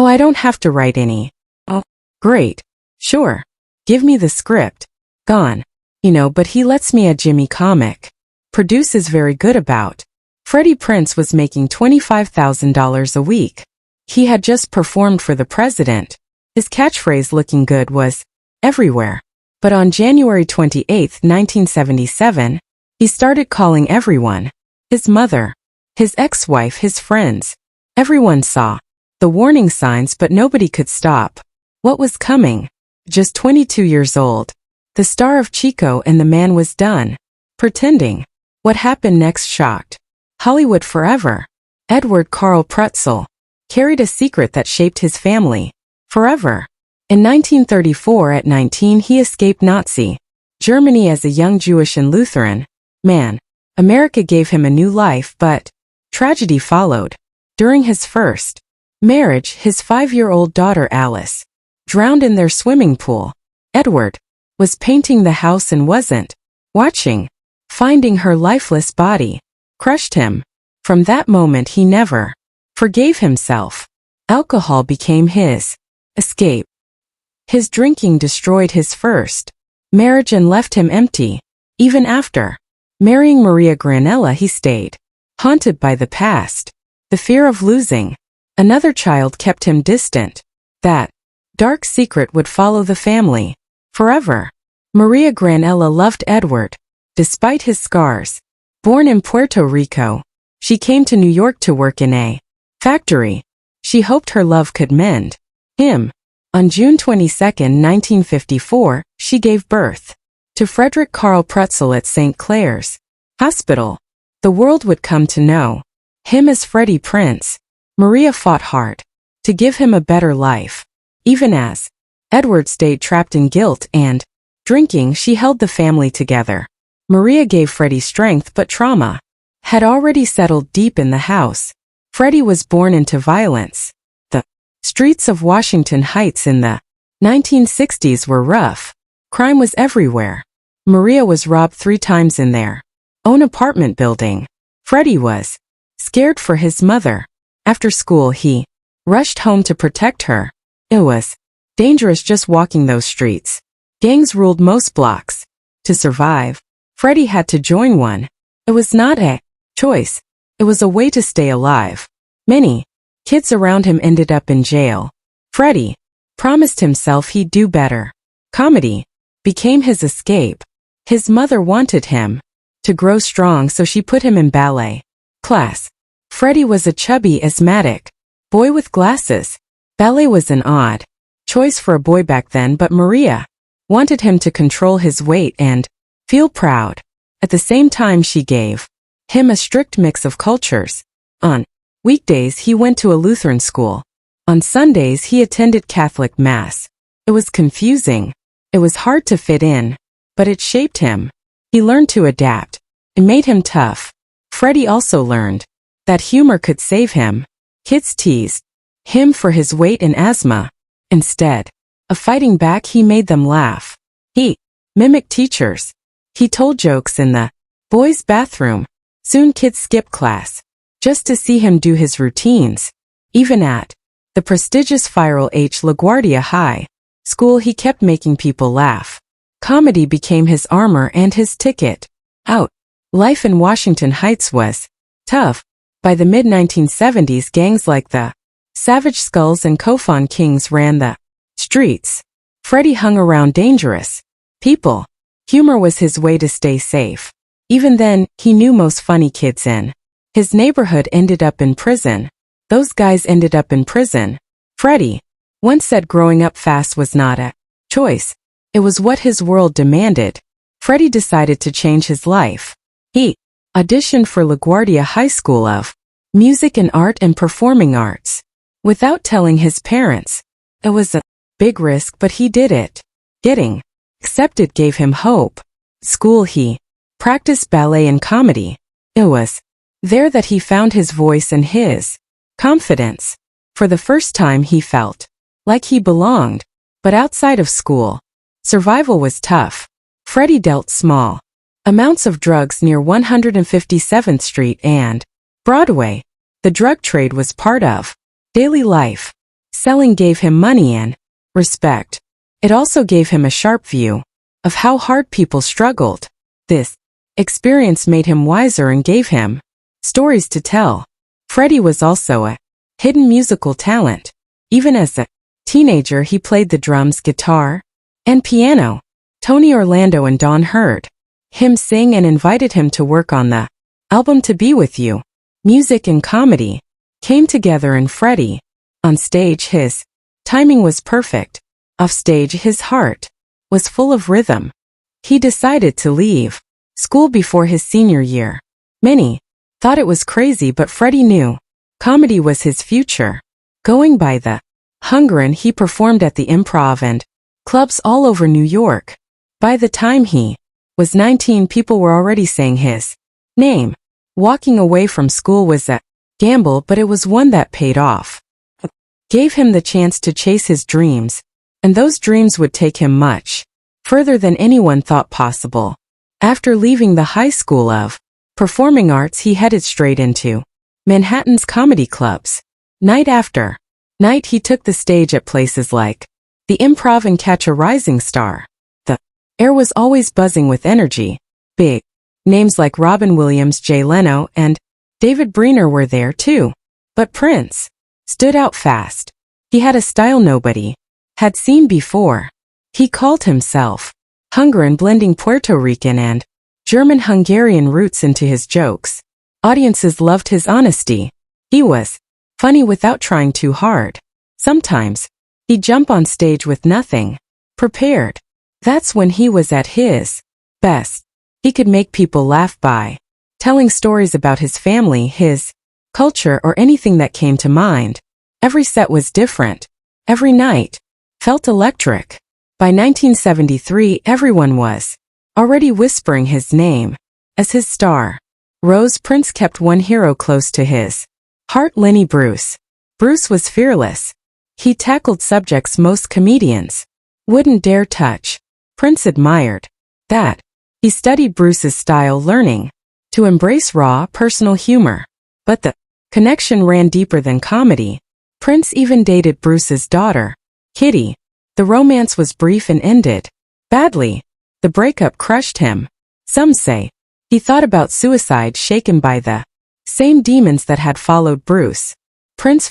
Oh, I don't have to write any. Oh, great. Sure. Give me the script. Gone. But he lets me a Jimmy comic. Produce is very good about. Freddie Prinze was making $25,000 a week. He had just performed for the president. His catchphrase looking good was everywhere. But on January 28, 1977, he started calling everyone. His mother, his ex-wife, his friends. Everyone saw the warning signs, but nobody could stop what was coming. Just 22 years old, the star of Chico, and the man was done pretending. What happened next shocked Hollywood forever. Edward Carl Prutzel carried a secret that shaped his family forever. In 1934, at 19, he escaped Nazi Germany as a young Jewish and Lutheran man. America gave him a new life, but tragedy followed. During his first marriage, his 5-year-old daughter Alice drowned in their swimming pool. Edward was painting the house and wasn't watching. Finding her lifeless body crushed him. From that moment he never forgave himself. Alcohol became his escape. His drinking destroyed his first marriage and left him empty. Even after marrying Maria Granella, he stayed haunted by the past. The fear of losing another child kept him distant. That dark secret would follow the family forever. Maria Granella loved Edward, despite his scars. Born in Puerto Rico, she came to New York to work in a factory. She hoped her love could mend him. On June 22, 1954, she gave birth to Frederick Carl Prutzel at St. Clair's Hospital. The world would come to know him as Freddie Prinze. Maria fought hard to give him a better life. Even as Edward stayed trapped in guilt and drinking, she held the family together. Maria gave Freddie strength, but trauma had already settled deep in the house. Freddie was born into violence. The streets of Washington Heights in the 1960s were rough. Crime was everywhere. Maria was robbed 3 times in their own apartment building. Freddie was scared for his mother. After school, he rushed home to protect her. It was dangerous just walking those streets. Gangs ruled most blocks. To survive, Freddie had to join one. It was not a choice. It was a way to stay alive. Many kids around him ended up in jail. Freddie promised himself he'd do better. Comedy became his escape. His mother wanted him to grow strong, so she put him in ballet class. Freddie was a chubby, asthmatic boy with glasses. Ballet was an odd choice for a boy back then, but Maria wanted him to control his weight and feel proud. At the same time, she gave him a strict mix of cultures. On weekdays, he went to a Lutheran school. On Sundays, he attended Catholic Mass. It was confusing. It was hard to fit in, but it shaped him. He learned to adapt. It made him tough. Freddie also learned that humor could save him. Kids teased him for his weight and asthma. Instead of fighting back, he made them laugh. He mimicked teachers. He told jokes in the boys' bathroom. Soon kids skipped class just to see him do his routines. Even at the prestigious Firel H. LaGuardia High School, he kept making people laugh. Comedy became his armor and his ticket out. Life in Washington Heights was tough. By the mid-1970s, gangs like the Savage Skulls and Kofon Kings ran the streets. Freddie hung around dangerous people. Humor was his way to stay safe. Even then, he knew most funny kids in his neighborhood ended up in prison. Those guys ended up in prison. Freddie once said growing up fast was not a choice. It was what his world demanded. Freddie decided to change his life. He auditioned for LaGuardia High School of Music and Art and Performing Arts without telling his parents. It was a big risk, but he did it. Getting accepted gave him hope. School, he practiced ballet and comedy. It was there that he found his voice and his confidence. For the first time, he felt like he belonged. But outside of school, survival was tough. Freddie dealt small amounts of drugs near 157th Street and Broadway. The drug trade was part of daily life. Selling gave him money and respect. It also gave him a sharp view of how hard people struggled. This experience made him wiser and gave him stories to tell. Freddie was also a hidden musical talent. Even as a teenager, he played the drums, guitar, and piano. Tony Orlando and Dawn heard him sing and invited him to work on the album To Be With You. Music and comedy came together in Freddie. On stage, his timing was perfect. Off stage, his heart was full of rhythm. He decided to leave school before his senior year. Many thought it was crazy, but Freddie knew comedy was his future. Going by the Hungrin, he performed at the Improv and clubs all over New York. By the time he was 19, people were already saying his name. Walking away from school was a gamble, but it was one that paid off. It gave him the chance to chase his dreams, and those dreams would take him much further than anyone thought possible. After leaving the High School of Performing Arts, he headed straight into Manhattan's comedy clubs. Night after night, he took the stage at places like the Improv and Catch a Rising Star. The air was always buzzing with energy. Big names like Robin Williams, Jay Leno, and David Briner were there too. But Prinze stood out fast. He had a style nobody had seen before. He called himself Hungarian, blending Puerto Rican and German-Hungarian roots into his jokes. Audiences loved his honesty. He was funny without trying too hard. Sometimes he'd jump on stage with nothing prepared. That's when he was at his best. He could make people laugh by telling stories about his family, his culture, or anything that came to mind. Every set was different. Every night felt electric. By 1973, everyone was already whispering his name. As his star rose, Prinze kept one hero close to his heart, Lenny Bruce. Bruce was fearless. He tackled subjects most comedians wouldn't dare touch. Prinze admired that. He studied Bruce's style, learning to embrace raw, personal humor. But the connection ran deeper than comedy. Prinze even dated Bruce's daughter, Kitty. The romance was brief and ended badly. The breakup crushed him. Some say he thought about suicide, shaken by the same demons that had followed Bruce. Prinze